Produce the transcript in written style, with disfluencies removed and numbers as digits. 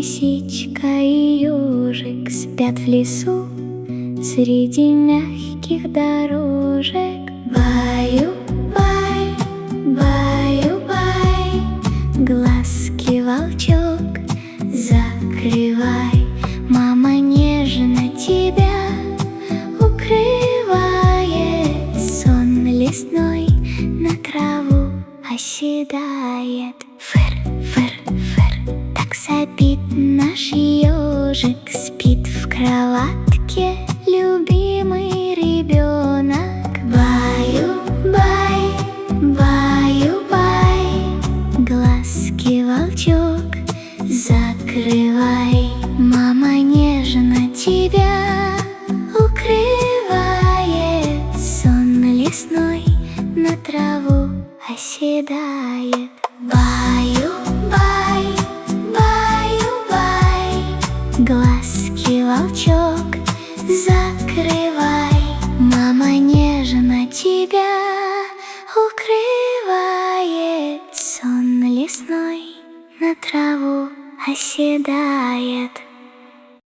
Лисичка и ежик спят в лесу среди мягких дорожек. Баю-бай, баю-бай, глазки, волчок, закрывай. Мама нежно тебя укрывает, сон лесной на траву оседает. Фыр-фыр-фыр, так сопит наш ежик, спит в кроватке любимый ребенок. Баю-бай, баю-бай, глазки, волчок, закрывай. Мама нежно тебя укрывает, сон лесной на траву оседает. Баю-бай, баю-бай, глазки, волчок, закрывай. Мама нежно тебя укрывает, сон лесной на траву оседает.